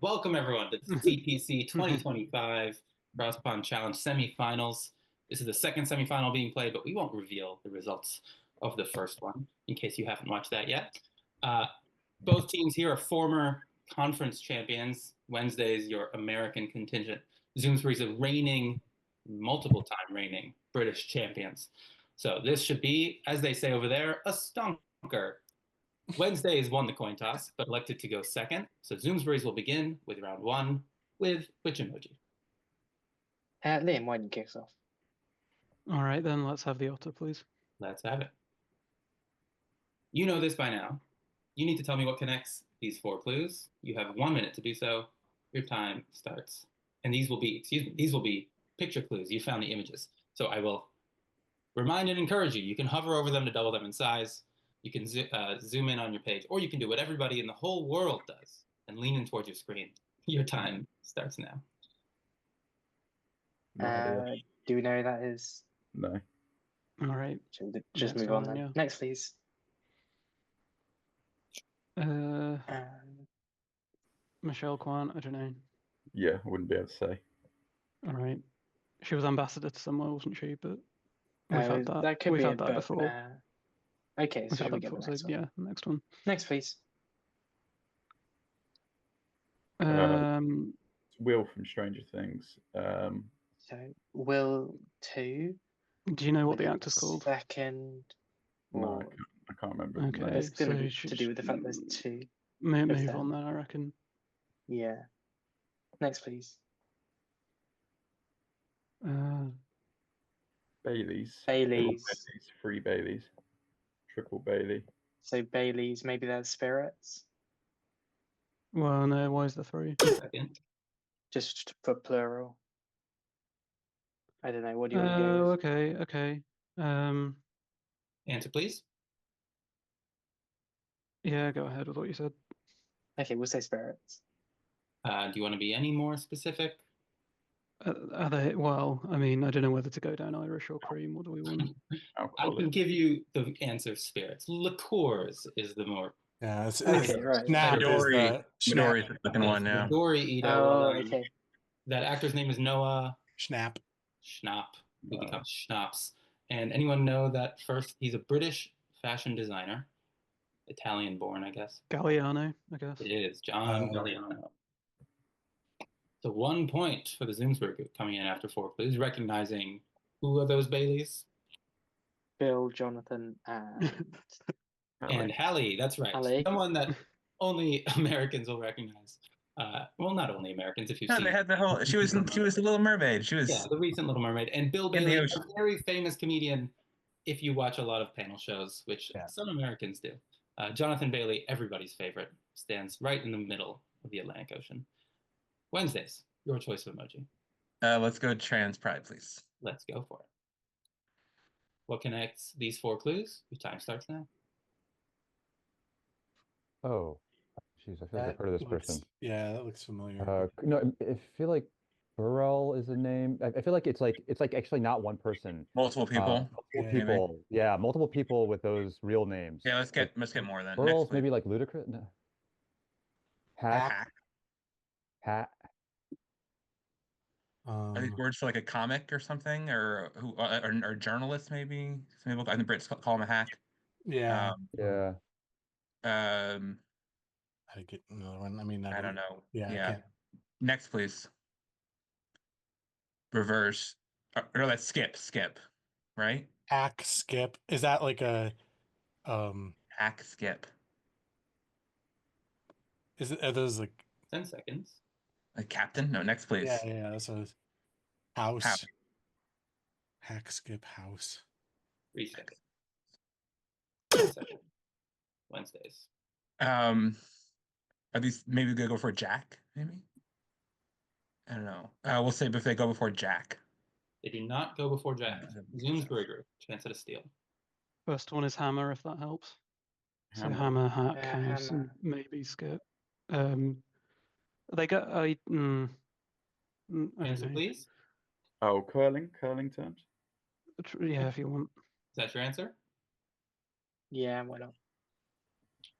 Welcome everyone to the TPC 2025 Cross Pond Challenge semifinals. This is the second semifinal being played, but we won't reveal the results of the first one in case you haven't watched that yet. Both teams here are former conference champions. Wednesday is your American contingent. Zoomsbury's a multiple-time reigning British champions. So this should be, as they say over there, a stonker. Wednesdays won the coin toss, but elected to go second. So Zoomsbury's will begin with round one with which emoji? Liam, why don't you kick us off? All right, then let's have the otter, please. Let's have it. You know this by now. You need to tell me what connects these four clues. You have 1 minute to do so. Your time starts. And these will be picture clues. You found the images. So I will remind and encourage you. You can hover over them to double them in size. You can zoom in on your page, or you can do what everybody in the whole world does and lean in towards your screen. Your time starts now. Do we know who that is? No. All right. Should we just Next move on one, then? yeah. Next, please. Michelle Kwan, I don't know. Yeah, I wouldn't be able to say. All right. She was ambassador to somewhere, wasn't she? But we've had that. That could we've be had that before. Okay, We've so had we that get the before, next so one. yeah, next one. Next, please. Will from Stranger Things. So Will 2. Do you know what the actor's called? Second. No, I can't remember. Okay, It's going to be so to do with the fact there's two. Move on then, I reckon. Yeah. Next, please. Bailey's. Bailey's. Free Bailey's. Triple Bailey. So Bailey's, maybe they're spirits. Well, no, why is there three? Second. Just for plural. I don't know. What do you want to go with? Okay. Answer, please. Yeah, go ahead with what you said. Okay, we'll say spirits. Do you want to be any more specific? Are they? Well, I mean, I don't know whether to go down Irish or cream. What do we want? I can give you the answer spirits. Liqueurs is the more. Yeah, it's okay, right. Midori. Midori's the second one, yeah. Midori Ito. Oh, okay. That actor's name is Noah Schnapp, who becomes Schnapps. And anyone know that first? He's a British fashion designer, Italian born, I guess. Galliano, I guess. It is John Galliano. So 1 point for the Zoomsbury group coming in after four clues, recognizing who are those Baileys? Bill, Jonathan, and Hallie. That's right. Hallie. Someone that only Americans will recognize. Well, not only Americans. If you've seen, they had the whole. She was the Little Mermaid. She was the recent Little Mermaid, and Bill Bailey, a very famous comedian. If you watch a lot of panel shows, which some Americans do, Jonathan Bailey, everybody's favorite, stands right in the middle of the Atlantic Ocean. Wednesdays, your choice of emoji. Let's go trans pride, please. Let's go for it. What connects these four clues? Your time starts now. Oh, jeez, I feel like I've heard of this person. Yeah, that looks familiar. No, I feel like Burrell is a name. I feel like it's like actually not one person. Multiple people. Yeah, multiple people with those real names. Yeah, let's get more then. Burrell's maybe like Ludacris. No. Hack. Are these words for like a comic or something, or journalist maybe? Some people, I think Brits call him a hack. Yeah. I get another one. I mean, I don't know. Yeah. Next, please. Reverse. No, that's skip. Right? Hack skip. Is that like a hack skip? Are those like 10 seconds? A captain? No, next, please. Yeah. That's a house. Hack skip house. 3 seconds. 10 seconds. Wednesdays. Are these maybe gonna go for Jack? Maybe. I don't know. We'll say if they go before Jack. They do not go before Jack. Zoomsbury group. Chance at a steal. First one is hammer, if that helps. So hammer, hack, house, and maybe skip. They got answer, please. Oh, curling terms. Yeah, if you want. Is that your answer? Yeah, why not?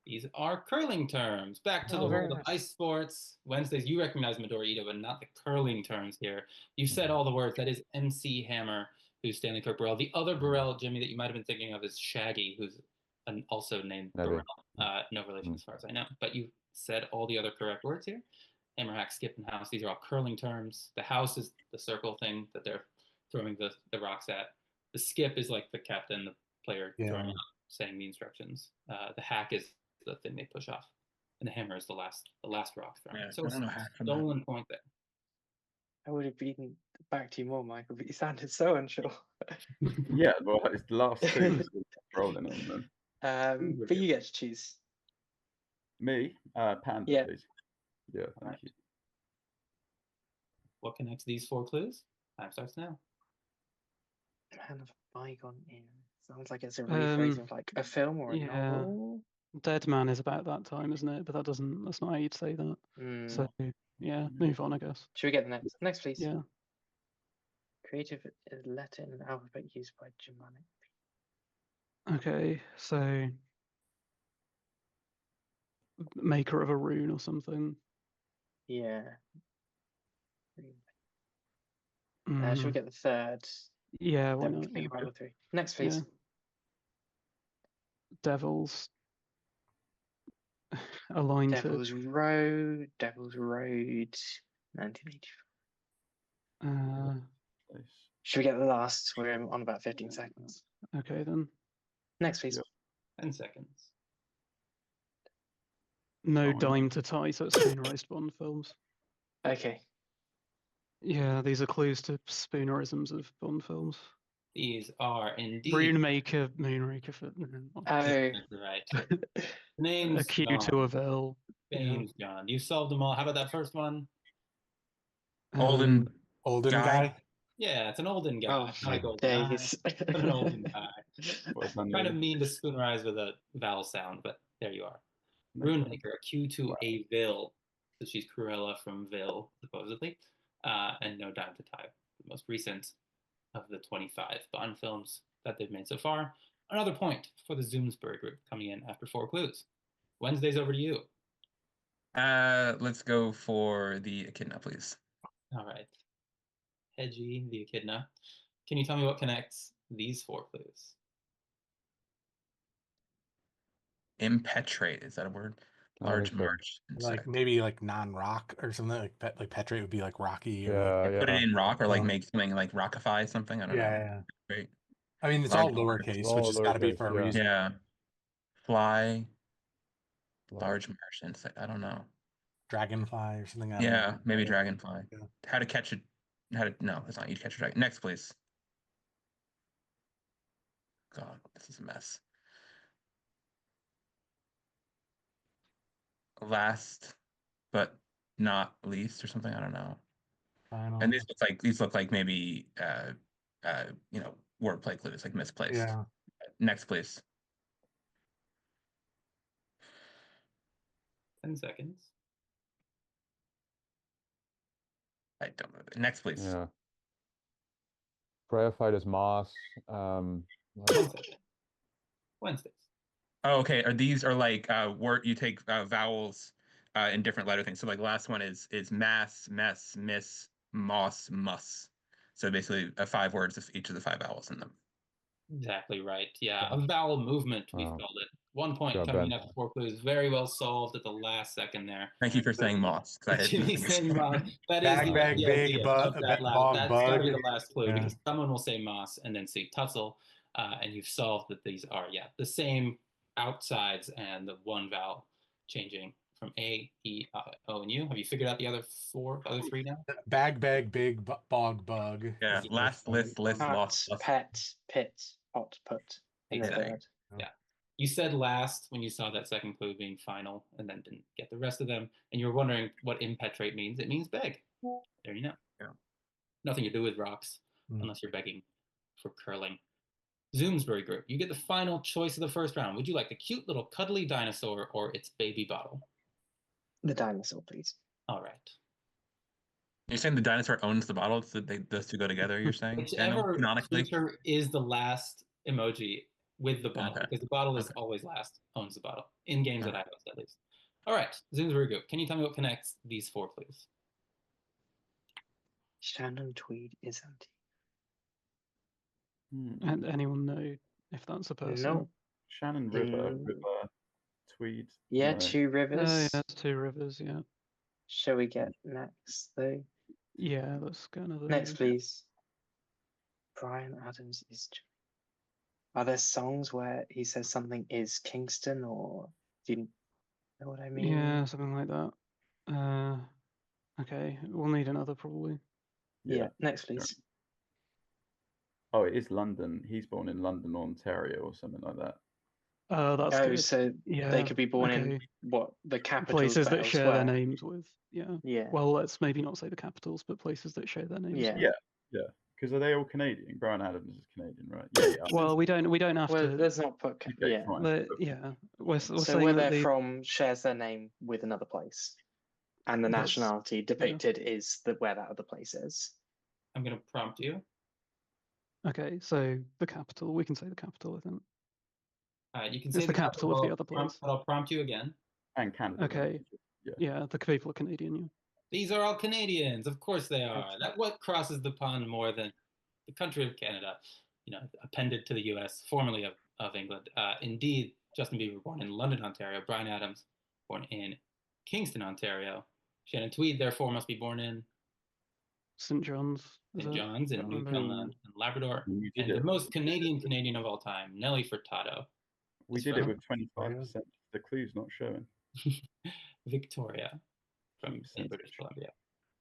These are curling terms. Back to the world of ice sports. Wednesdays, you recognize Midori Ito, but not the curling terms here. You said all the words. That is MC Hammer, who's Stanley Kirk Burrell. The other Burrell, Jimmy, that you might have been thinking of is Shaggy, who's also named Burrell. No relation as far as I know. But you said all the other correct words here. Hammer, hack, skip, and house. These are all curling terms. The house is the circle thing that they're throwing the rocks at. The skip is like the captain, the player throwing up, saying the instructions. The hack is the thing they push off, and the hammer is the last rock thrown. Yeah, so stolen point there. I would have beaten back to you more, Michael, but you sounded so unsure. Yeah, well, it's the last two rolling on them. But you get to choose. Me, Panda, Yeah. please. Yeah, thank you. What connects these 4 clues? Time starts now. Man of a bygone era. Sounds like it's a rephrase of like a film or a novel. Dead Man is about that time, isn't it? But that's not how you'd say that. So yeah, move on, I guess. Should we get the next? Next, please. Yeah. Creative letter in an alphabet used by Germanic. Okay, so maker of a rune or something. Yeah. Should we get the third? Yeah, why Then not? think about all 3. Next, please. Yeah. Devils. Aligned Devil's Road. Devil's Road. 1985. Should we get the last? We're on about 15 seconds. Okay, then. Next, please. 10 seconds. No dime to tie, so it's spoonerized Bond films. Okay. Yeah, these are clues to spoonerisms of Bond films. These are indeed. Runemaker, Moonraker. Right. Names. A Q to a Vel. Names, John. You solved them all. How about that first one? Olden guy. Yeah, it's an olden guy. Oh, my days. An olden guy. Kind of mean to spoonerize with a vowel sound, but there you are. Runemaker, a Q to a Vil. So she's Cruella from Vil, supposedly. And No Dime to Tie, the most recent of the 25 Bond films that they've made so far. Another point for the Zoomsbury group coming in after 4 clues. Wednesday's over to you. Let's go for the echidna, please. All right. Hedgie, the echidna. Can you tell me what connects these 4 clues? Impetrate, is that a word? Large march. Like maybe like non-rock or something like petrate would be like rocky. Or put it in rock or like make something like rockify something. I don't know. Yeah. Great. I mean, it's all lowercase, which has got to be for a reason. Yeah. Fly. Large march insect. I don't know. Dragonfly or something. Yeah, maybe dragonfly. Yeah. How to catch it? No, it's not you catch a dragon. Next, please. God, this is a mess. Last but not least or something. I don't know. And these look like maybe wordplay clues, like misplaced. Yeah. Next, please. 10 seconds. I don't know. Next, please. Yeah. Bryophyte is moss. Wednesdays. Oh, okay. Are like word you take vowels in different letter things. So like last one is mass, mess, miss, moss, muss. So basically 5 words of each of the 5 vowels in them. Exactly right. Yeah, a vowel movement, we spelled it. 1 point coming up 4 clues. Very well solved at the last second there. Thank you for saying moss. Jimmy saying moss. That is bag, big, bog, That's got to be the last clue because someone will say moss and then say tussle, and you've solved that these are the same outsides and the one vowel changing from A, E, O, and U. Have you figured out the other 3 now? Bag, big, bog, bug. Yeah, last, list, lost, pet, pit, pot, put. Exactly. Yeah. You said last when you saw that second clue being final and then didn't get the rest of them. And you were wondering what impetrate means. It means beg. There you know. Yeah. Nothing to do with rocks unless you're begging for curling. Zoomsbury group, you get the final choice of the first round. Would you like the cute little cuddly dinosaur or its baby bottle? The dinosaur, please. All right. You're saying the dinosaur owns the bottle? So those 2 go together, you're saying? Whichever creature is the last emoji with the bottle, Okay. because the bottle is always last, owns the bottle, in games that I host at least. All right, Zoomsbury Group, can you tell me what connects these 4 clues? Shannon Tweed is empty. And anyone know if that's a person? No. Shannon River, Tweed. Yeah, no. 2 rivers. Oh, yeah, it's 2 rivers, yeah. Shall we get next, though? Yeah, let's go another. Next, please. Brian Adams is. Are there songs where he says something is Kingston, or do you know what I mean? Yeah, something like that. Okay, we'll need another probably. Yeah, next, please. Oh, it is London. He's born in London, Ontario, or something like that. That's Oh, good. so Yeah, they could be born in okay. what, the capitals, Places but that share their elsewhere. names with. Yeah. Yeah. Well, let's maybe not say the capitals, but places that share their names. Yeah. Yeah. Because are they all Canadian? Brian Adams is Canadian, right? Yeah. Well, we don't have Well, to. let's not put. Okay, Yeah. fine. Yeah. We're So saying where that they're from shares their name with another place, and the That's- nationality depicted is where that other place is. I'm going to prompt you. Okay, so the capital. We can say the capital, I think. You can It's say the capital of the other place. but I'll prompt you again. And Canada. Okay. Yeah. Yeah, the people are Canadian. Yeah. These are all Canadians. Of course they are. That what crosses the pond more than the country of Canada, appended to the U.S., formerly of England. Indeed, Justin Bieber born in London, Ontario. Brian Adams born in Kingston, Ontario. Shannon Tweed, therefore, must be born in St. John's. St. John's in Newfoundland and Labrador. And the most Canadian of all time, Nelly Furtado. We did it with 25%. The clue's not showing. Victoria from British Columbia.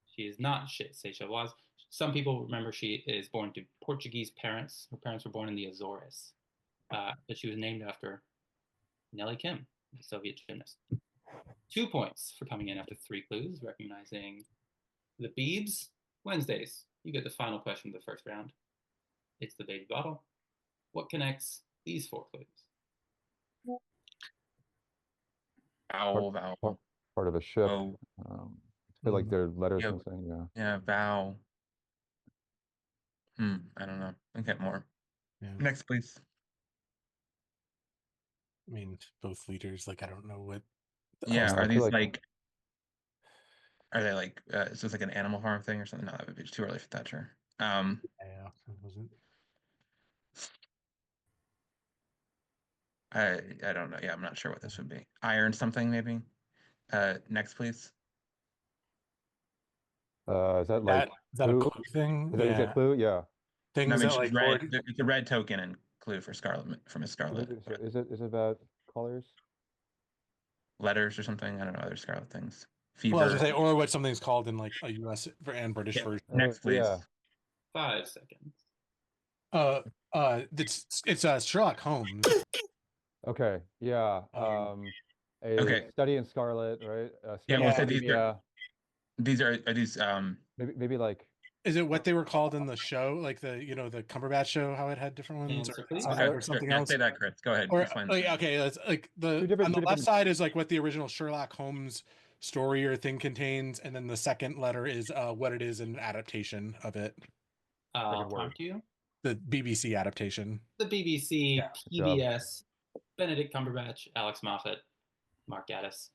She is not Seychelles. Some people remember she is born to Portuguese parents. Her parents were born in the Azores. But she was named after Nelly Kim, the Soviet gymnast. 2 points for coming in after 3 clues, recognizing the Beebs. Wednesdays, you get the final question of the first round. It's the baby bottle. What connects these 4 clues? Vowel. Part of a ship. Oh. I feel like they're letters missing. Yeah. Yeah, vowel. I don't know. I get more. Yeah. Next, please. I mean, both leaders. Like, I don't know what. Yeah, I are these feel like? Are they like? Is this like an Animal Farm thing or something? No, that would be too early for that. Sure. Yeah, it wasn't. I don't know. Yeah, I'm not sure what this would be. Iron something maybe. Next, please. Is that like is that a clue thing? Is that a clue? Yeah. Things No, I mean, that like red. It's a red token and clue for Scarlet from a Scarlet. Is it about colors? Letters or something? I don't know, other Scarlet things. Fever. Well, I was gonna say, or what something's called in like a U.S. and British version. Next, please. Yeah. 5 seconds. It's Sherlock Holmes. Okay. Yeah. Okay. Study in Scarlet, right? Yeah. We'll say these are maybe like. Is it what they were called in the show, like the the Cumberbatch show, how it had different ones, or something else? Say that, Chris. Go ahead. Or okay, it's like on the left side is like what the original Sherlock Holmes story or thing contains, and then the second letter is what it is an adaptation of it. I'll prompt you. The BBC adaptation. The BBC, PBS, Benedict Cumberbatch, Alex Moffat, Mark Gatiss.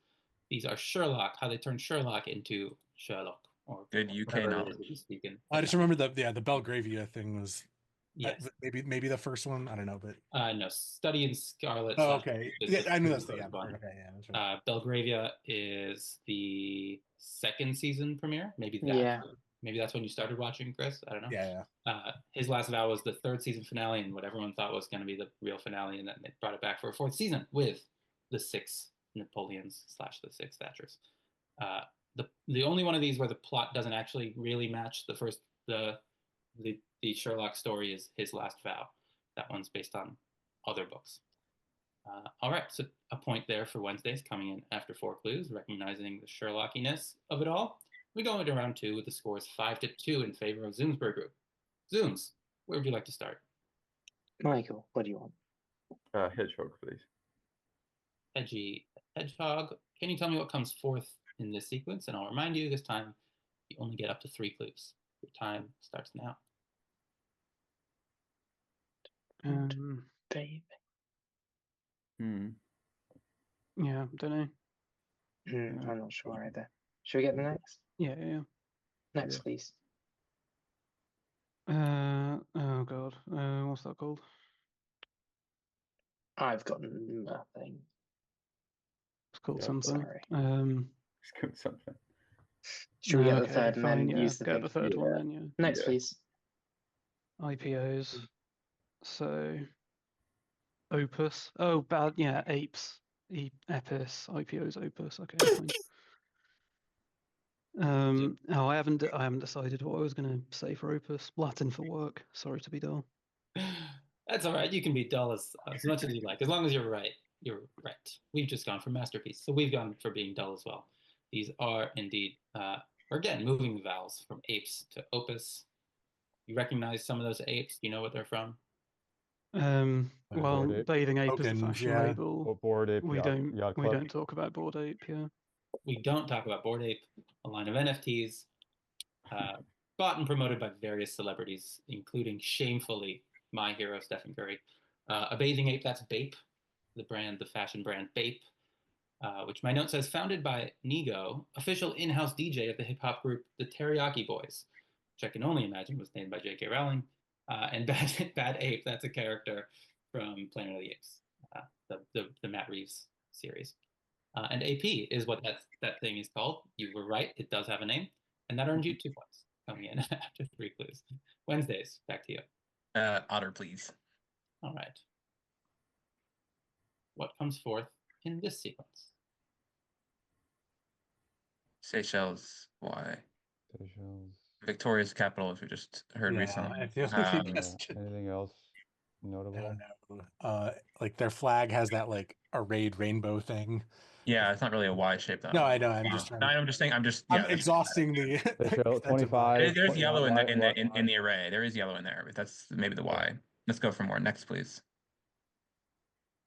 These are Sherlock. How they turned Sherlock into Sherlock. Or good UK knowledge. I just remember the Belgravia thing was maybe the first one. I don't know, but no, Study in Scarlet. Oh, okay. Yeah, I knew that's the one. Okay, yeah, that's right. Belgravia is the 2nd season premiere. Maybe that's when you started watching, Chris. I don't know. Yeah. His Last Vow was the 3rd season finale, and what everyone thought was going to be the real finale, and then they brought it back for a 4th season with the 6 Napoleons / the 6 Thatchers. The only one of these where the plot doesn't actually really match the first the Sherlock story is His Last Vow. That one's based on other books. All right, so a point there for Wednesdays coming in after 4 clues, recognizing the Sherlockiness of it all. We go into round 2 with the scores 5-2 in favor of Zoomsbury Group. Zooms, where would you like to start? Michael, what do you want? Hedgehog, please. Edgy Hedgehog. Can you tell me what comes 4th in this sequence? And I'll remind you, this time you only get up to 3 clues. Your time starts now. Baby. Yeah, don't know. I'm not sure either. Should we get the next? Yeah. Next, please. Oh god. What's that called? I've got nothing. It's called Oh, something. sorry. It's called something. Should we get the okay, third and fine, then yeah. use the Get thing? the third one then, yeah. Next, Yeah. please. IPOs. So Opus. Oh, bad. Yeah, apes. Epis. IPOs. Opus. Okay, fine. Oh, I haven't decided what I was going to say for Opus. Latin for work. Sorry to be dull. That's all right. You can be dull as much as you like, as long as you're right. You're right. We've just gone for masterpiece, so we've gone for being dull as well. These are indeed, again, moving vowels from apes to opus. You recognize some of those apes? You know what they're from? Well, Ape. Bathing Ape is a Tokens, fashion yeah. label. Bored Ape We Yacht, don't Yacht we Club. don't talk about Bored Ape, yeah. We don't talk about Bored Ape, a line of NFTs bought and promoted by various celebrities, including shamefully my hero Stephen Curry. A bathing ape, that's Bape, the brand, the fashion brand Bape, which my note says founded by Nigo, official in-house DJ of the hip-hop group The Teriyaki Boys, which I can only imagine was named by J.K. Rowling. And Bad Ape, that's a character from Planet of the Apes, the Matt Reeves series. And AP is what that thing is called. You were right, it does have a name. And that earned you 2 points coming in after 3 clues. Wednesdays, back to you. Otter, please. All right. What comes forth in this sequence? Seychelles. Why? Seychelles. Victoria's capital, as we just heard recently. I feel like Anything else notable? No. Like their flag has that like arrayed rainbow thing. Yeah, it's not really a Y shape though. No, I know. I'm just trying. I'm just saying. I'm exhausting the. Seychelles, 25. There's yellow in Y, the array. There is yellow in there, but that's maybe the Y. Let's go for more. Next, please.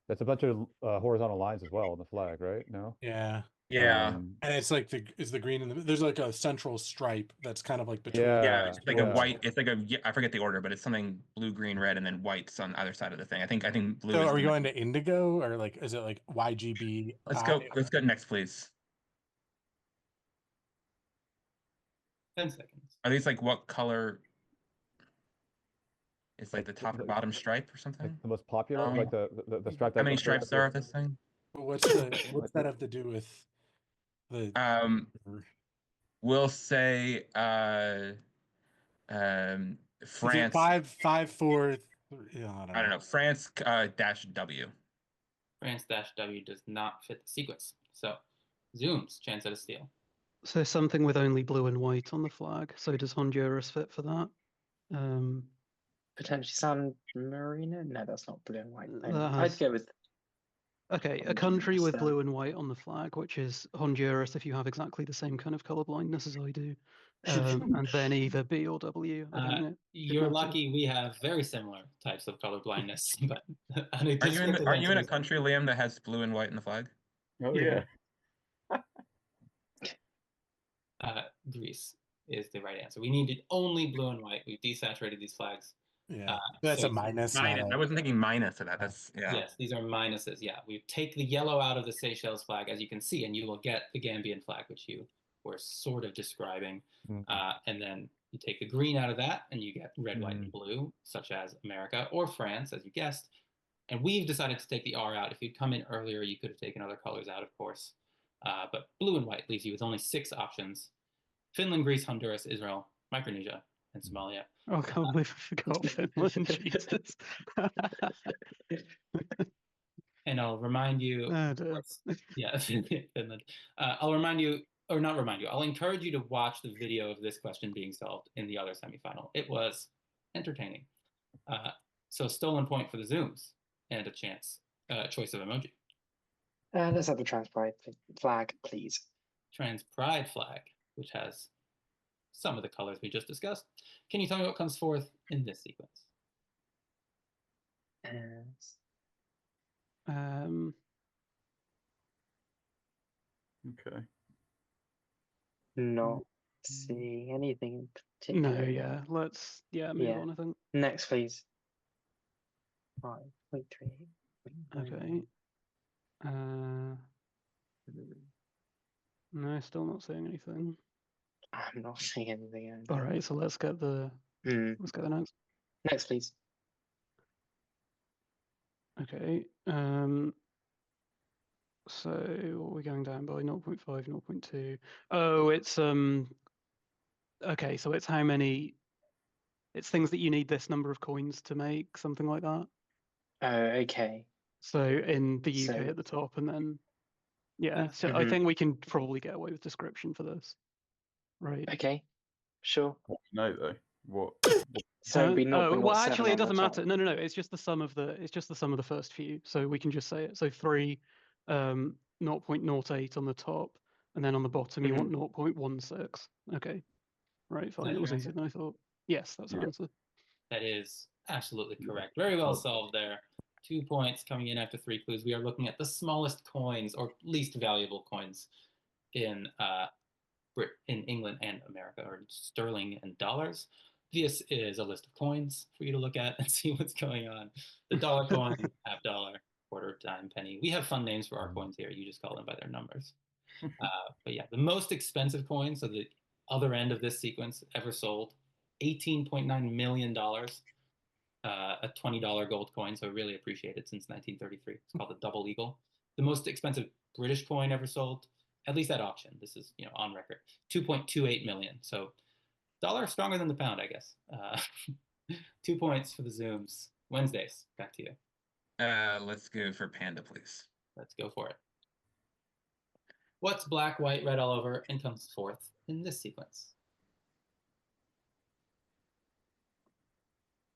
That's a bunch of horizontal lines as well on the flag, right? No. Yeah. Yeah. And it's like the green in the. There's like a central stripe that's kind of like between. Yeah, it's like a white. It's like I forget the order, but it's something blue, green, red, and then whites on either side of the thing. I think blue. So are we going to indigo or like is it like YGB? Let's go. Let's go next, please. 10 seconds. Are these like what color? It's like the top and bottom stripe or something. Like the most popular, like the stripe. How many stripes there are of this thing? What's that have to do with the? We'll say France. 5, 4. I don't know. France -W. France -W does not fit the sequence. So, Zooms, chance at a steal. So something with only blue and white on the flag. So does Honduras fit for that? Potentially San Marino? No, that's not blue and white. Has... I'd go with. Okay, a country with blue and white on the flag, which is Honduras if you have exactly the same kind of color blindness as I do. And then either B or W. You're lucky we have very similar types of color blindness. But are you in a country, Liam, that has blue and white in the flag? Oh yeah. Greece is the right answer. We needed only blue and white. We've desaturated these flags. Yeah, that's a minus. I wasn't thinking minus to that. That's Yes, these are minuses. Yeah, we take the yellow out of the Seychelles flag, as you can see, and you will get the Gambian flag, which you were sort of describing. And then you take the green out of that, and you get red, white, and blue, such as America or France, as you guessed. And we've decided to take the R out. If you'd come in earlier, you could have taken other colors out, of course. But blue and white leaves you with only 6 options: Finland, Greece, Honduras, Israel, Micronesia, and Somalia. Oh, I can't believe I forgot Finland. Jesus. And I'll remind you. Yeah, Finland. I'll remind you, or not remind you. I'll encourage you to watch the video of this question being solved in the other semifinal. It was entertaining. So stolen point for the Zooms and a choice of emoji. Let's have the trans pride flag, please. Trans pride flag, which has some of the colors we just discussed. Can you tell me what comes forth in this sequence? Okay. Not seeing anything in particular. No, yeah. Let's move on, I think. Next, please. 5.3. Okay. No, still not saying anything. I'm not seeing anything. All right, so let's get the next. Next, please. Okay. So what are we going down by? 0.5, 0.2. Oh, it's okay, so it's how many, it's things that you need this number of coins to make, something like that. Oh, okay. So in the UK So- at the top, and then yeah, so I Mhm. think we can probably get away with description for this. Right. Okay, sure. What do you know though? What? So it'd be Oh, well, 0.07 actually, it on the doesn't matter. top. No. It's just the sum of the first few. So we can just say it. So 3, 0.08 on the top, and then on the bottom you want 0.16. Okay. Right. Fine. that It was your easier than I thought. Yes, that's our Yeah. answer. That is absolutely correct. Very well solved there. 2 points coming in after 3 clues. We are looking at the smallest coins or least valuable coins in England and America, or sterling and dollars. This is a list of coins for you to look at and see what's going on. The dollar coin, half dollar, quarter, dime, penny. We have fun names for our coins here. You just call them by their numbers. But yeah, the most expensive coin, so the other end of this sequence ever sold, $18.9 million. A $20 gold coin, so really appreciated since 1933. It's called the Double Eagle. The most expensive British coin ever sold, at least at auction. This is on record, 2.28 million. So dollar stronger than the pound, I guess. 2 points for the Zooms. Wednesdays, back to you. Let's go for Panda, please. Let's go for it. What's black, white, red all over and comes fourth in this sequence?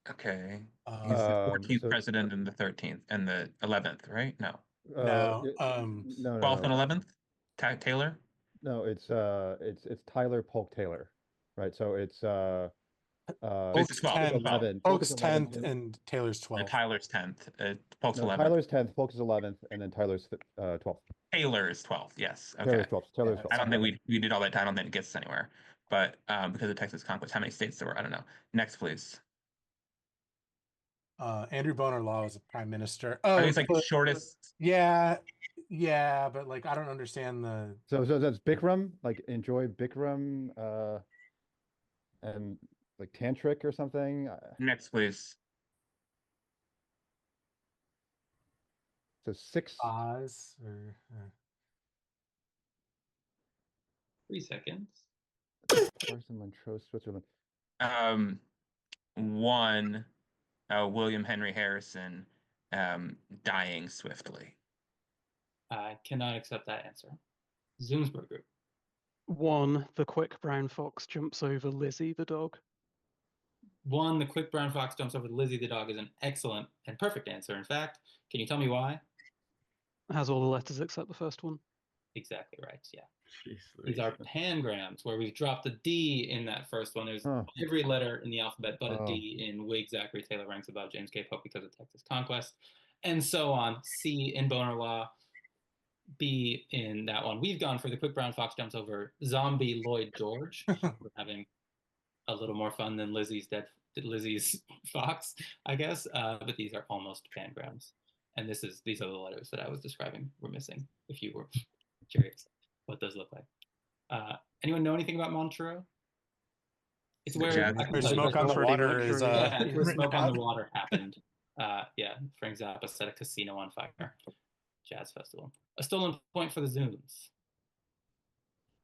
Okay. He's the 14th president and the 13th and the 11th, right? No. No. No, 12th no. and 11th? Taylor? No, it's Tyler Polk Taylor, right? So it's Polk's 12th. 11. Polk's 10th and Taylor's 12th. Tyler's 10th. Polk's No, 11th. Tyler's 10th, Polk is 11th, and then Tyler's 12th. Taylor is 12th. Yes. Okay. Taylor's 12th. Taylor's 12th. I don't think we did all that. I don't think it gets us anywhere. But because of Texas conquest, how many states there were, I don't know. Next, please. Andrew Bonar Law was a prime minister. I think it's like the shortest. Yeah, but like I don't understand the. So that's Bikram, like enjoy Bikram, and like tantric or something. Next, please. So 6. Oz or 3 seconds. Carson, Montrose, Switzerland. One, William Henry Harrison, dying swiftly. I cannot accept that answer. Zoomsbury group. 1, the quick brown fox jumps over Lizzie the dog. 1, the quick brown fox jumps over Lizzie the dog is an excellent and perfect answer. In fact, can you tell me why? It has all the letters except the first one. Exactly right. Yeah. Jeez, These are pangrams where we've dropped a D in that first one. There's every letter in the alphabet but a D in Whig Zachary Taylor ranks above James K. Polk because of Texas conquest, and so on. C in Bonar Law, B in that one. We've gone for the quick brown fox jumps over zombie Lloyd George. We're having a little more fun than Lizzie's fox, I guess. But these are almost pangrams, and these are the letters that I was describing were missing. If you were curious what those look like. Anyone know anything about Montreux? It's where smoke on the water is where smoke on the water happened. Frank Zappa set a casino on fire. Jazz festival. A stolen point for the Zooms.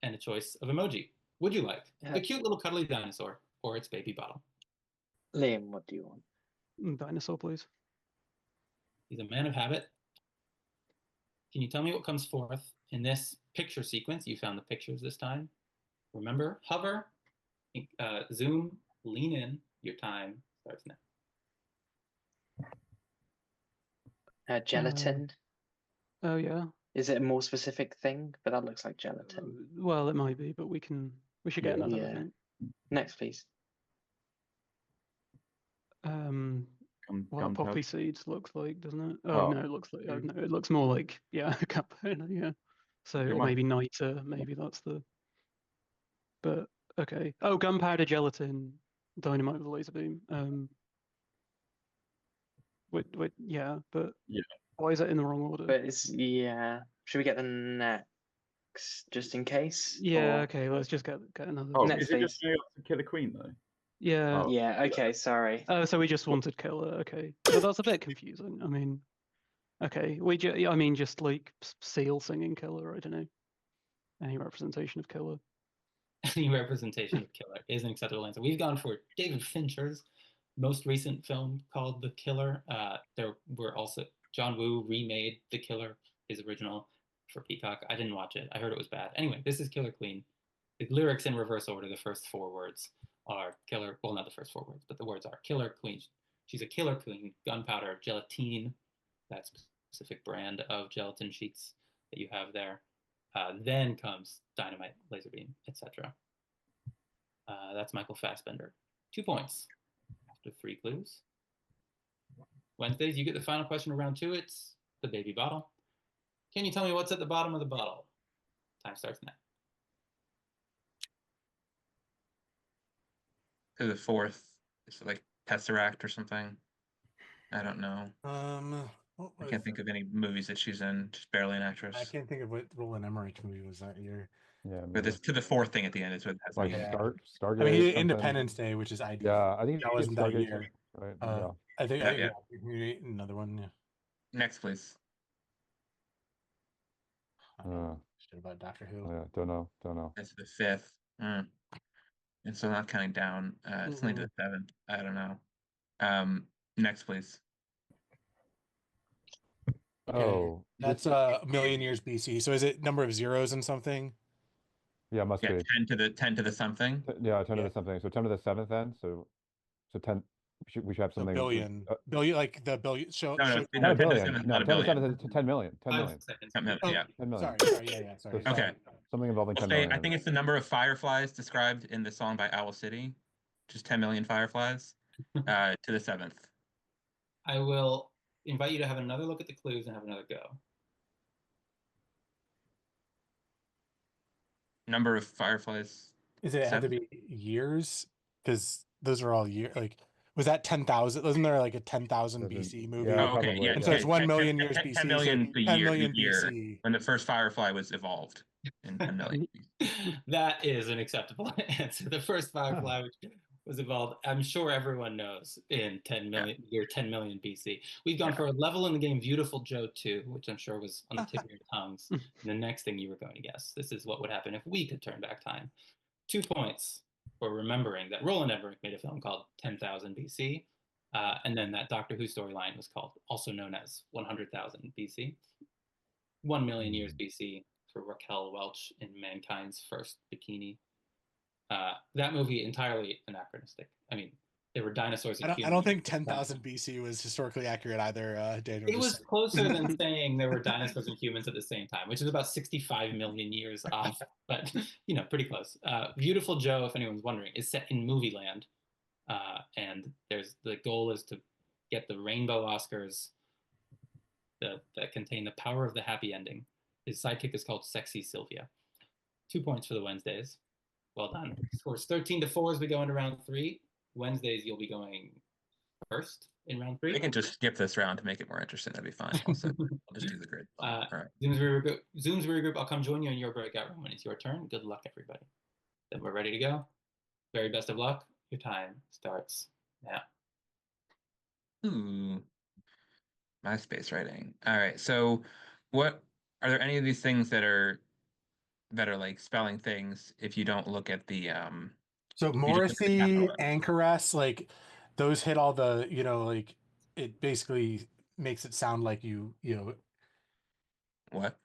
And a choice of emoji. Would you like the cute little cuddly dinosaur or its baby bottle? Liam, what do you want? Dinosaur, please. He's a man of habit. Can you tell me what comes forth in this picture sequence? You found the pictures this time. Remember, hover, zoom, lean in. Your time starts now. Gelatin. Oh yeah. Is it a more specific thing? But that looks like gelatin. Well, it might be, but we should get another. Yeah. Next, please. What poppy seeds looks like, doesn't it? Oh. No, it looks like no, it looks more like yeah. So or maybe niter, maybe that's the. But okay. Oh, gunpowder, gelatin, dynamite with a laser beam. Yeah, but yeah. Why is it in the wrong order? But it's yeah. Should we get the next just in case? Yeah, Or- okay, let's just get another. Oh, Next, is it just please. going up to Killer Queen though? Yeah. Oh. Yeah. Okay. Sorry. Oh, so we just wanted Killer. Okay, but that's a bit confusing. I mean, okay, I mean, just like Seal singing Killer. I don't know. Any representation of Killer. Any representation of Killer is an acceptable answer. We've gone for David Fincher's most recent film called The Killer. There were also John Woo remade The Killer, his original, for Peacock. I didn't watch it. I heard it was bad. Anyway, this is Killer Queen. The lyrics in reverse order. The first four words are killer. Well, not the first four words, but the words are Killer Queen. She's a killer queen. Gunpowder, gelatine, that specific brand of gelatin sheets that you have there. Then comes dynamite, laser beam, etc. That's Michael Fassbender. 2 points after 3 clues. Wednesdays, you get the final question of round 2. It's the baby bottle. Can you tell me what's at the bottom of the bottle? Time starts now. To the fourth. It's like Tesseract or something. I don't know. I can't think of any movies that she's in. Just barely an actress. I can't think of what Roland Emmerich movie was that year. Yeah, But this to the fourth thing at the end is what has like me. Yeah. Stargate. I mean, he did something. Independence Day, which is ideal. Yeah, I think that he wasn't did that Stargate year. too, right? Uh, I think Yeah, another one. Yeah. Next, please. I don't know shit about Doctor Who. Yeah, don't know. That's the fifth. And so not counting down. It's only to the seventh. I don't know. Next, please. Okay. Oh, That's a million years BC. So is it number of zeros and something? yeah, must Yeah, be. 10 to the something. Yeah, 10 Yeah. to the something. So 10 to the 7th then. So 10. We should have So something. billion, like the billion. No, 10 10 to the billion. 7th is No, not a 10 to the billion. 7th is 10 million. 10 5 million. seconds. 10 million, Oh, yeah. 10 million. sorry. Yeah. Sorry. So Okay. something involving I'll 10 say, million. I think it's the number of fireflies described in the song by Owl City. Just 10 million fireflies. To the seventh. I will invite you to have another look at the clues and have another go. Number of fireflies. Is it had to be years? Because those are all year. Like, was that 10,000? Wasn't there like a 10,000 BC movie? Yeah, Oh, okay, probably, yeah. And so it's 1 million years 10 BC. So million the 10 year, million the year BC. when the first firefly was evolved in 10 million. That is an acceptable answer. The first firefly was evolved, I'm sure everyone knows, in 10 million, year 10 million BC. We've gone for a level in the game Beautiful Joe 2, which I'm sure was on the tip of your tongues. And the next thing you were going to guess. This is what would happen if we could turn back time. 2 points for remembering that Roland Emmerich made a film called 10,000 BC. And then that Doctor Who storyline was called, also known as 100,000 BC. 1 million years BC for Raquel Welch in Mankind's first bikini. That movie entirely anachronistic. I mean, there were dinosaurs. I don't think 10,000 BC was historically accurate either, Daniel. It was closer than saying there were dinosaurs and humans at the same time, which is about 65 million years off, but pretty close. Beautiful Joe, if anyone's wondering, is set in movie land, and the goal is to get the Rainbow Oscars that contain the power of the happy ending. His sidekick is called Sexy Sylvia. 2 points for the Wednesdays. Well done. Scores 13-4 as we go into round 3. Wednesdays, you'll be going first in round 3. We can just skip this round to make it more interesting. That'd be fine. Also, I'll just do the grid. All right. Zoomsbury group, I'll come join you in your breakout room when it's your turn. Good luck, everybody. Then we're ready to go. Very best of luck. Your time starts now. Ooh. MySpace writing. All right. So are there any of these things that are like spelling things if you don't look at the So Morrissey, Anchoress, like those hit all the, like it basically makes it sound like what?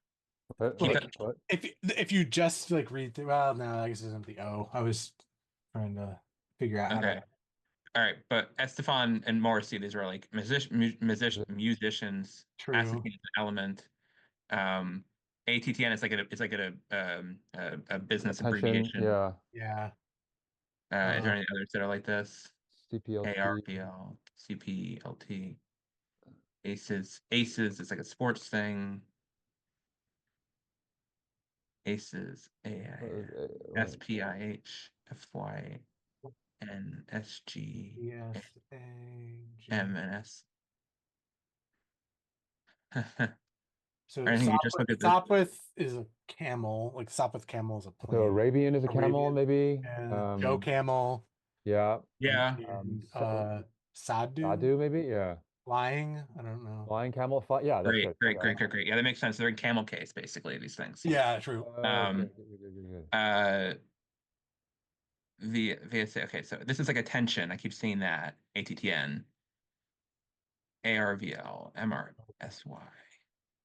Like, if you just like read through, well, no, I guess it isn't the O. I was trying to figure out how to. All right, but Estefan and Morrissey, these are like musicians. True. Acetylene is an element. ATTN is like a business abbreviation. Yeah. Yeah. Is there any others that are like this? CPLT. ARPL, CPLT. Aces is like a sports thing. Aces, SPIH, FY, NSG, Yes. M and S. So I think you just look at the Sopwith is a camel. Like Sopwith camel is a plane. So Arabian is a camel, Arabian, maybe. And Joe Camel. Yeah. yeah. And, Sadu, Sadu maybe. Yeah. flying. I don't know. Flying camel. Yeah, that's Great, good. great. Yeah, that makes sense. They're in camel case, basically, these things. Yeah, true. Good. VSA. Okay, so this is like attention. I keep seeing that. ATTN. ARVL. MRSY.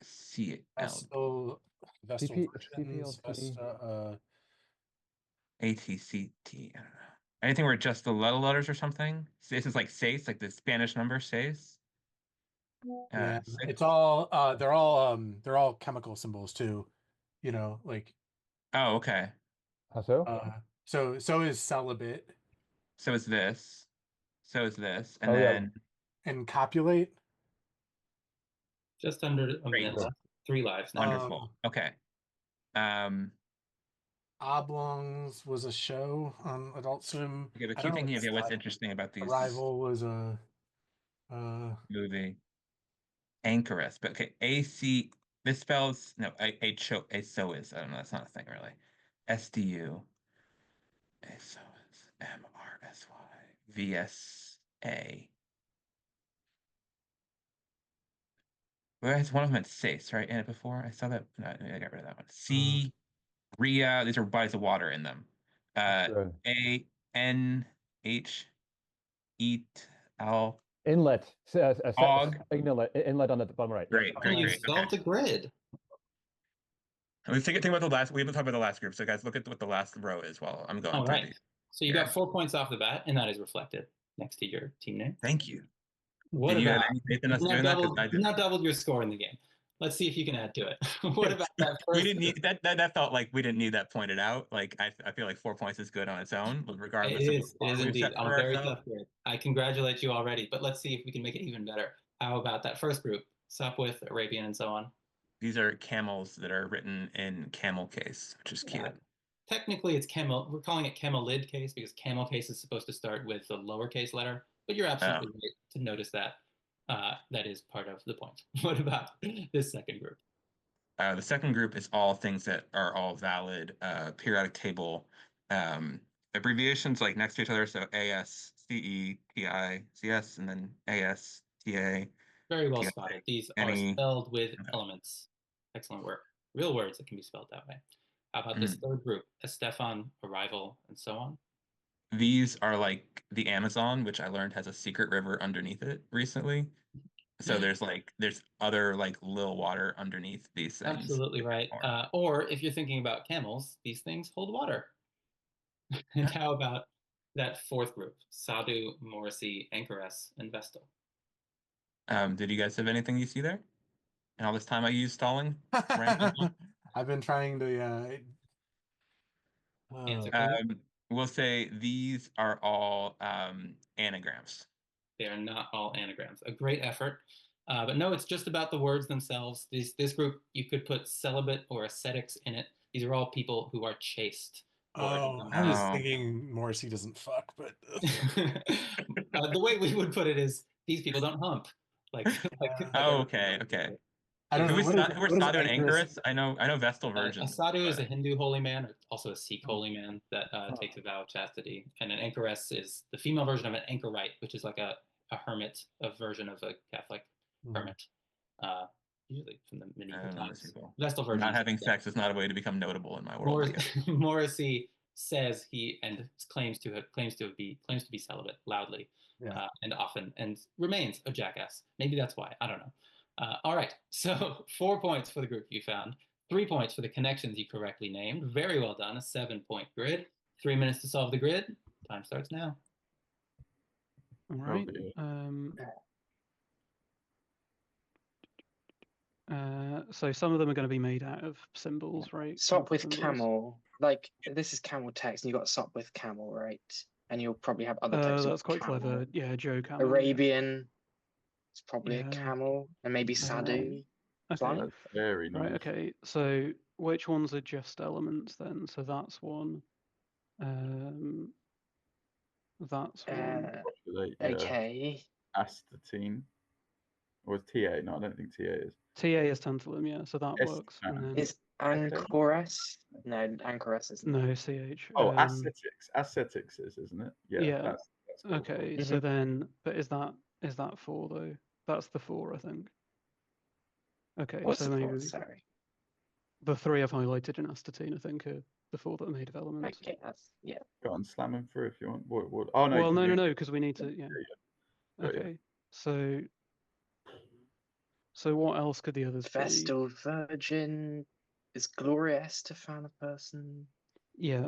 CL. Vestal Virgins, CPLC. ATCT. I don't know. Anything where just the little letters or something? This is like seis, like the Spanish number seis. Yeah, Six. it's all they're all chemical symbols too. You know, like Oh, okay. How so? So is celibate. So is this. So is this. And Oh, yeah. then And copulate. Just under a Great. minute left. 3 lives now. Wonderful. Okay. Oblongs was a show on Adult Swim. Okay, but I keep don't know thinking of what's interesting about these. Arrival was a movie. Anchoress, but okay, AC. This spells no. ASOIS. I don't know. That's not a thing really. SDU. ASOIS. MRSY. VSA. Well, one of them had SACE, right? In it before. I saw that. No, I got rid of that one. C. RIA. These are bodies of water in them. Good. ANH. EAT. L. Inlet. Og. Inlet on the bottom right. Great. You solved the grid. Let's think about the last. We haven't talked about the last group, so guys, look at what the last row is while I'm going through these. So you got 4 points off the bat, and that is reflected next to your team name. Thank you. What Did you about have any faith in us doing that? you not doubled your score in the game? Let's see if you can add to it. What about that first? We didn't need that. That felt like we didn't need that pointed out. Like I feel like 4 points is good on its own, regardless. It is indeed. I'm very ourselves. tough here. I congratulate you already, but let's see if we can make it even better. How about that first group? Sopwith, Arabian, and so on. These are camels that are written in camel case, which is cute. Technically, it's camel. We're calling it camelid case because camel case is supposed to start with the lowercase letter. But you're absolutely right to notice that. That is part of the point. What about this second group? The second group is all things that are all valid periodic table abbreviations like next to each other. So AS, CE, PI, CS, and then AS, TA. Very well spotted. These are spelled with elements. Excellent work. Real words that can be spelled that way. How about this third group? Estefan, Arrival, and so on. These are like the Amazon, which I learned has a secret river underneath it recently. So there's other like little water underneath these things. Absolutely right. Or if you're thinking about camels, these things hold water. And how about that fourth group? Sadu, Morrissey, Anchoress, and Vestal. Did you guys have anything you see there? And all this time I used stalling? I've been trying to we'll say these are all anagrams. They are not all anagrams. A great effort. But no, it's just about the words themselves. This group, you could put celibate or ascetics in it. These are all people who are chaste. I was thinking Morrissey doesn't fuck, but the way we would put it is these people don't hump. Okay. I don't know. Who are Sadu and Anchoress? I know Vestal Virgin. Sadu is a Hindu holy man, or also a Sikh holy man that takes a vow of chastity. And an Anchoress is the female version of an anchorite, which is like a hermit, a version of a Catholic hermit. Usually from the medieval times. Vestal Virgin. Not having sex is not a way to become notable in my world. Morrissey says he claims to be celibate loudly and often, and remains a jackass. Maybe that's why. I don't know. All right, so 4 points for the group you found, 3 points for the connections you correctly named. Very well done. A 7-point grid. 3 minutes to solve the grid. Time starts now. All right. So some of them are going to be made out of symbols, right? Sopwith camel. Like this is camel text, and you got Sopwith camel, right? And you'll probably have other text. That's quite clever. Yeah, Joe camel. Arabian. It's probably a camel, and maybe Sadu. Okay. That's very nice. Right. Okay. So which ones are just elements then? So that's one. That's one. Okay. Astatine. Or is TA? No, I don't think TA is. TA is tantalum, yeah, so that S- works. And then Is Anchores? No, Anchores isn't. no CH. Oh, ascetics. Ascetics is, isn't it? Yeah. That's cool. Okay, so then, but is that 4 though? That's the 4, I think. Okay, What's so the maybe fourth? Sorry. the 3 I've highlighted in astatine, I think, are the 4 that are made of elements. Okay, that's yeah. Go on, slam them through if you want. What? Oh no. Well, no, you- because we need to, yeah. Got you. Okay, so what else could the others be? Vestal Virgin. Is Gloria Estefan a person? Yeah.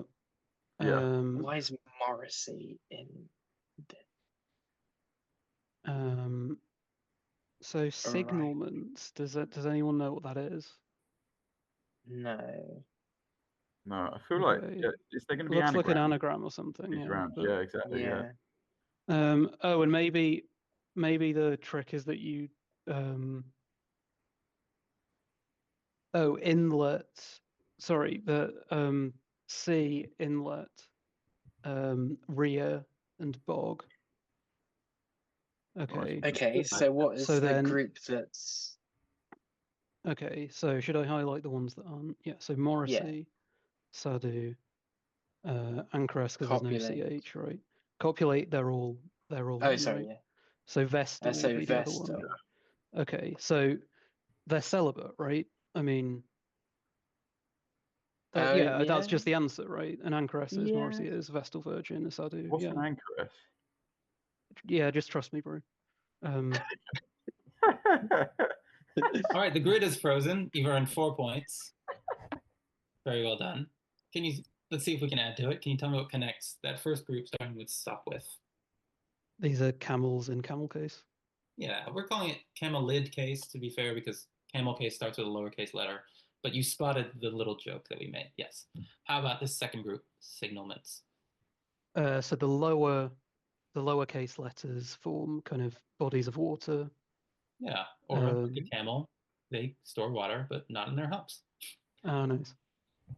Yeah. Why is Morrissey in this? So signalments. Does anyone know what that is? No. No, I feel like Okay. is there going to be Looks like an anagram? anagram or something. These Yeah. rounds? but- Yeah, exactly. Yeah. Oh, and maybe the trick is that you inlet. Sorry, the C inlet, rear and bog. Okay. Okay, so what is So the then- group that's Okay, so should I highlight the ones that aren't? Yeah, so Morrissey, Sadu, Anchores, because there's no Copulate. CH, right? Copulate, they're all Oh, in, sorry, right? yeah. So Vestal So would be the other one. Vestal. Okay, so they're celibate, right? I mean, Yeah. that's just the answer, right? And Anchores is, Yeah. Morrissey is, Vestal Virgin is Sadu. What's Yeah, an anchoress? yeah, just trust me, bro. All right, the grid is frozen. You've earned 4 points. Very well done. Let's see if we can add to it. Can you tell me what connects that first group starting with stop with? These are camels in camel case. Yeah, we're calling it camelid case to be fair because camel case starts with a lowercase letter. But you spotted the little joke that we made. Yes. How about this second group, signalments? So the lowercase letters form kind of bodies of water. Yeah, or like a camel. They store water, but not in their humps. Oh, nice.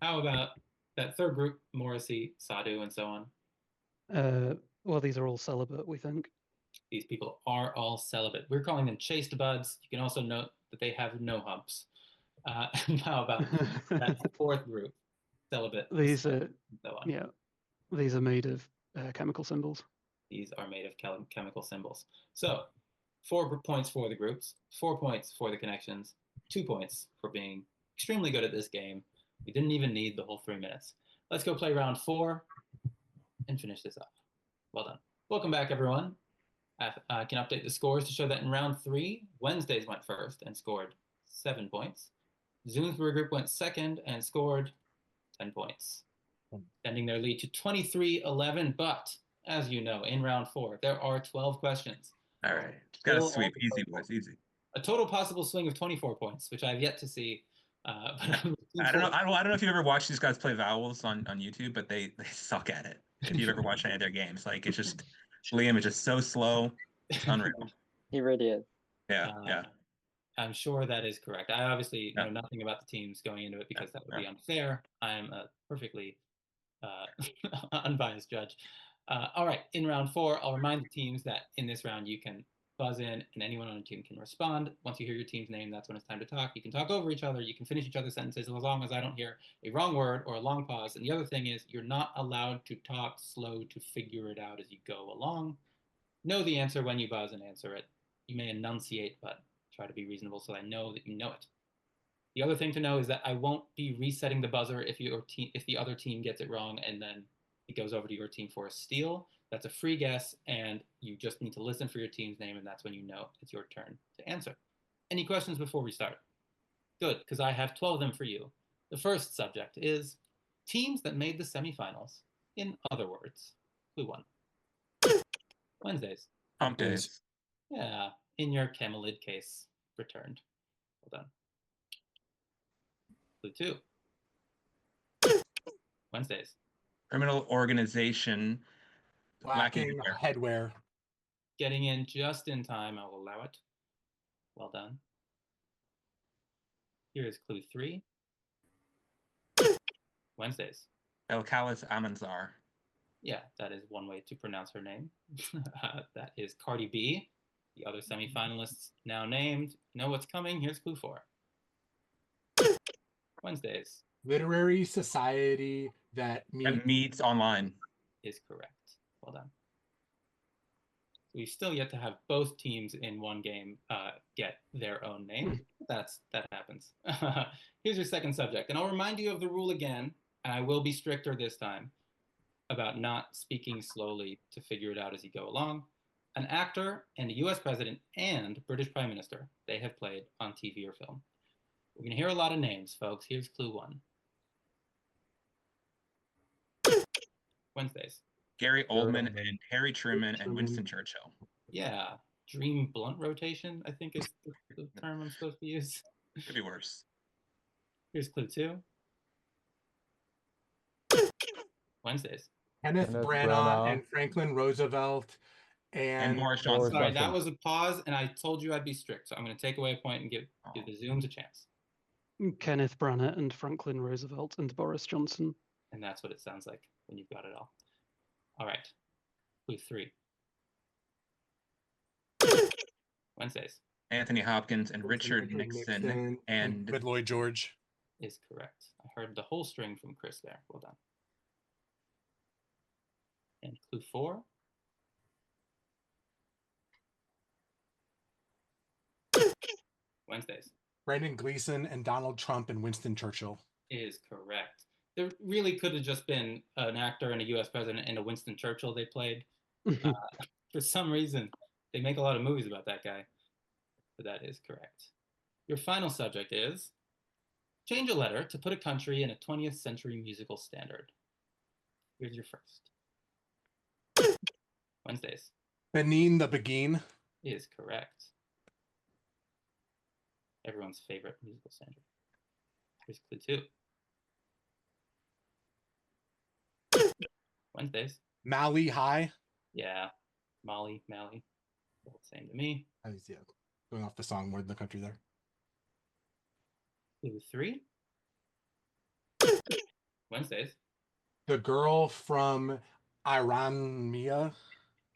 How about that third group, Morrissey, Sadu, and so on? Well, these are all celibate, we think. These people are all celibate. We're calling them chaste buds. You can also note that they have no humps. How about that fourth group, celibate? These are, and so on. yeah, these are made of chemical symbols. These are made of chemical symbols. So 4 points for the groups, 4 points for the connections, 2 points for being extremely good at this game. We didn't even need the whole 3 minutes. Let's go play round 4 and finish this up. Well done. Welcome back, everyone. I can update the scores to show that in round 3, Wednesdays went first and scored 7 points. Zoomsbury group went second and scored 10 points, extending their lead to 23-11. But as you know, in round 4, there are 12 questions. All right. Got to sweep. Easy, boys. Easy. A total possible swing of 24 points, which I've yet to see. But I don't know. I don't know if you ever watched these guys play vowels on YouTube, but they suck at it. If you've ever watched any of their games, like it's just Liam is just so slow. It's unreal. He really is. Yeah, yeah. I'm sure that is correct. I obviously know nothing about the teams going into it because that would be unfair. I am a perfectly unbiased judge. All right, in round 4, I'll remind the teams that in this round you can buzz in and anyone on the team can respond. Once you hear your team's name, that's when it's time to talk. You can talk over each other. You can finish each other's sentences as long as I don't hear a wrong word or a long pause. And the other thing is you're not allowed to talk slow to figure it out as you go along. Know the answer when you buzz and answer it. You may enunciate, but try to be reasonable so I know that you know it. The other thing to know is that I won't be resetting the buzzer if the other team gets it wrong and then it goes over to your team for a steal. That's a free guess, and you just need to listen for your team's name, and that's when you know it's your turn to answer. Any questions before we start? Good, because I have 12 of them for you. The first subject is teams that made the semifinals. In other words, clue 1. Wednesdays. Hump days. Yeah, in your camelid case, returned. Well done. Clue 2. Wednesdays. Criminal organization lacking headwear. Getting in just in time, I'll allow it. Well done. Here is clue 3. Wednesdays. Elkalis Amanzar. Yeah, that is one way to pronounce her name. That is Cardi B. The other semifinalists now named. You know what's coming? Here's clue 4. Wednesdays Literary society that And meets online. is correct. Well done. We've still yet to have both teams in one game get their own name. That happens. Here's your second subject. And I'll remind you of the rule again, and I will be stricter this time about not speaking slowly to figure it out as you go along. An actor and a US president and British prime minister they have played on TV or film. We're going to hear a lot of names, folks. Here's clue 1. Wednesdays. Gary Oldman and Harry Truman and Winston Churchill. Yeah. Dream blunt rotation, I think is the term I'm supposed to use. Could be worse. Here's clue 2. Wednesdays. Kenneth Branagh and Franklin Roosevelt and Boris Johnson. Sorry, that was a pause, and I told you I'd be strict, so I'm going to take away a point and give the Zooms a chance. Kenneth Branagh and Franklin Roosevelt and Boris Johnson. And that's what it sounds like when you've got it all. All right. Clue 3. Wednesdays. Anthony Hopkins and Richard Nixon and Good Lloyd George is correct. I heard the whole string from Chris there. Well done. And clue 4. Wednesdays. Brendan Gleeson and Donald Trump and Winston Churchill is correct. There really could have just been an actor and a US president and a Winston Churchill they played. For some reason, they make a lot of movies about that guy. But that is correct. Your final subject is change a letter to put a country in a 20th century musical standard. Here's your first. Wednesdays. Benin the Beguine is correct. Everyone's favorite musical standard. Here's clue 2. Wednesdays. Mali High. Yeah. Mali. Both same to me. Yeah, going off the song more than the country there. Clue 3. Wednesdays. The girl from Iran.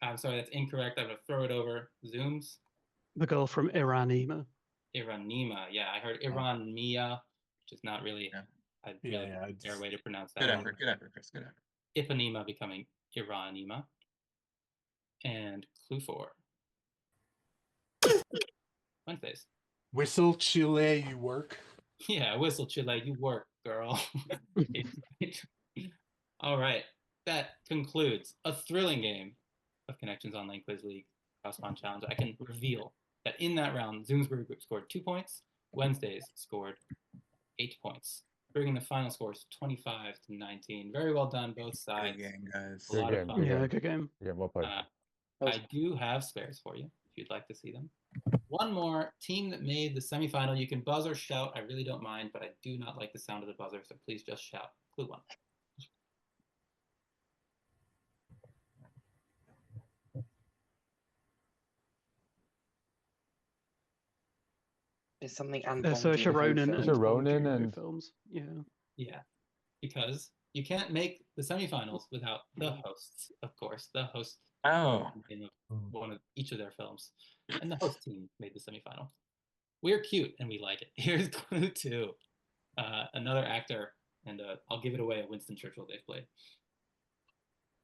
I'm sorry, that's incorrect. I'm going to throw it over. Zooms. The girl from Iranima. Iranima. Yeah, I heard Iran Mia, which is not really a fair way to pronounce that. Good effort, Chris. Good effort. Ipanema becoming Iranima. And clue 4. Wednesdays. Whistle Chile, you work. Yeah, Whistle Chile, you work, girl. All right. That concludes a thrilling game of Connections Online Quiz League Cross-Pond Challenge. I can reveal that in that round, Zoomsbury Group scored 2 points. Wednesdays scored 8 points, bringing the final scores 25-19. Very well done, both sides. Good game, guys. A lot of fun. Yeah, good game. Yeah, well played. I do have spares for you if you'd like to see them. One more team that made the semifinal. You can buzz or shout. I really don't mind, but I do not like the sound of the buzzer, so please just shout. Clue 1. Is something and Saoirse Ronan and Saoirse Bong Ronan Joon-ho and- films. Yeah, because you can't make the semifinals without the hosts, of course. The host Oh. in one of each of their films, and the host team made the semifinal. We're cute and we like it. Here's clue 2. Another actor, and I'll give it away. A Winston Churchill they've played.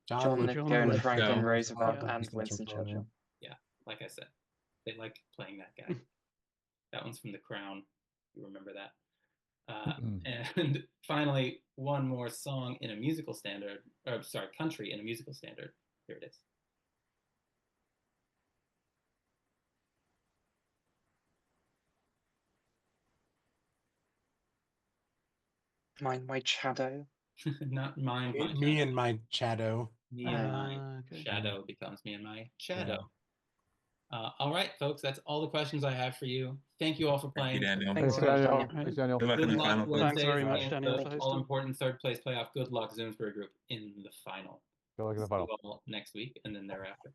John Lithgow and Franklin Lithgow. Roosevelt Yeah. and Winston Churchill. Yeah, like I said, they like playing that guy. That one's from The Crown. You remember that. And finally, one more song in a musical standard, or sorry, country in a musical standard. Here it is. My shadow. Not mine. Me and my shadow. Me and my Okay. shadow becomes me and my shadow. All right, folks, that's all the questions I have for you. Thank you all for playing. Thank you, Daniel. Thanks Thanks, so much, Daniel. Daniel. Thanks, Daniel. Good luck in Good the final. luck, Quiz. Thanks very Wednesdays, much, and Daniel, the for hosting. all-important third place playoff. Good luck, Zoomsbury Group, in the final. Good luck in the See you final. all next week and then thereafter.